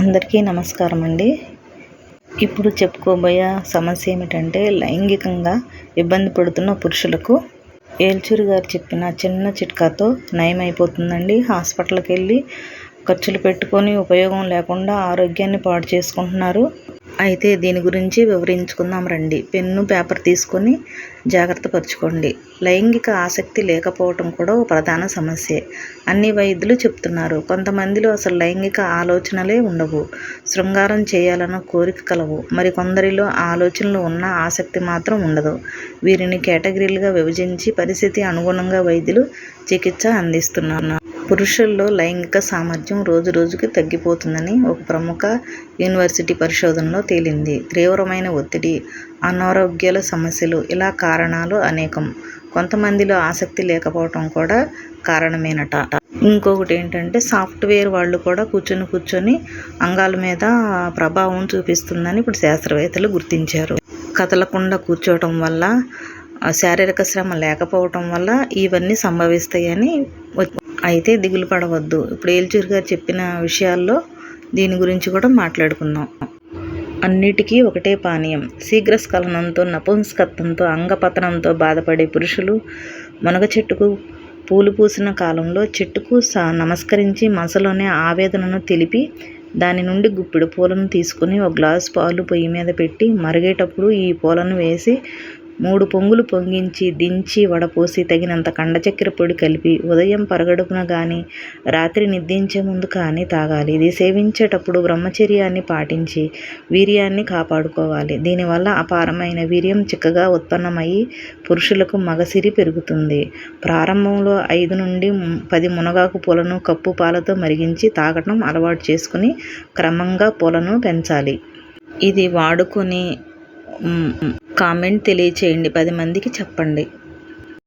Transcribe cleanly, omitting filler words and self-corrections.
అందరికీ నమస్కారం అండి. ఇప్పుడు చెప్పుకోబోయే సమస్య ఏమిటంటే, లైంగికంగా ఇబ్బంది పడుతున్న పురుషులకు ఏల్చూరి గారు చెప్పిన చిన్న చిట్కాతో నయమైపోతుందండి. హాస్పిటల్కి వెళ్ళి ఖర్చులు పెట్టుకొని ఉపయోగం లేకుండా ఆరోగ్యాన్ని పాడు చేసుకుంటున్నారు. అయితే దీని గురించి వివరించుకుందాం రండి. పెన్ను పేపర్ తీసుకొని జాగ్రత్త పరుచుకోండి. లైంగిక ఆసక్తి లేకపోవటం కూడా ఒక ప్రధాన సమస్యే. అన్ని వైద్యులు చెప్తున్నారు. కొంతమందిలో అసలు లైంగిక ఆలోచనలే ఉండవు. శృంగారం చేయాలన్న కోరిక కలవు. మరి కొందరిలో ఆలోచనలు ఉన్న ఆసక్తి మాత్రం ఉండదు. వీరిని కేటగిరీలుగా విభజించి పరిస్థితి అనుగుణంగా వైద్యులు చికిత్స అందిస్తున్నారు. పురుషుల్లో లైంగిక సామర్థ్యం రోజు రోజుకి తగ్గిపోతుందని ఒక ప్రముఖ యూనివర్సిటీ పరిశోధనలో తేలింది. తీవ్రమైన ఒత్తిడి, అనారోగ్యాల సమస్యలు ఇలా కారణాలు అనేకం. కొంతమందిలో ఆసక్తి లేకపోవటం కూడా కారణమేనట. ఇంకొకటి ఏంటంటే, సాఫ్ట్వేర్ వాళ్ళు కూడా కూర్చొని అంగాల మీద ప్రభావం చూపిస్తుందని ఇప్పుడు శాస్త్రవేత్తలు గుర్తించారు. కదలకుండా కూర్చోవటం వల్ల, శారీరక శ్రమ లేకపోవటం వల్ల ఇవన్నీ సంభవిస్తాయని. అయితే దిగులు పడవద్దు. ఇప్పుడు ఏల్చూరి గారు చెప్పిన విషయాల్లో దీని గురించి కూడా మాట్లాడుకుందాం. అన్నిటికీ ఒకటే పానీయం. శీఘ్రస్ఖలనంతో, నపుంసకత్వంతో, అంగపతనంతో బాధపడే పురుషులు మునగ చెట్టుకు పూలు పూసిన కాలంలో చెట్టుకు నమస్కరించి మనసులోనే ఆవేదనను తెలిపి దాని నుండి గుప్పెడు పూలను తీసుకుని ఒక గ్లాసు పాలు పొయ్యి మీద పెట్టి మరిగేటప్పుడు ఈ పూలను వేసి 3 పొంగులు పొంగించి దించి వడపోసి తగినంత కండచక్కెర పొడి కలిపి ఉదయం పరగడుపున కానీ రాత్రి నిద్రించే ముందు కానీ తాగాలి. ఇది సేవించేటప్పుడు బ్రహ్మచర్యాన్ని పాటించి వీర్యాన్ని కాపాడుకోవాలి. దీనివల్ల అపారమైన వీర్యం చిక్కగా ఉత్పన్నమయ్యి పురుషులకు మగసిరి పెరుగుతుంది. ప్రారంభంలో 5 నుండి 10 మునగాకు పూలను కప్పు పాలతో మరిగించి తాగటం అలవాటు చేసుకుని క్రమంగా పూలను పెంచాలి. ఇది వాడుకొని కామెంట్ తెలియచేయండి. 10 మందికి చెప్పండి.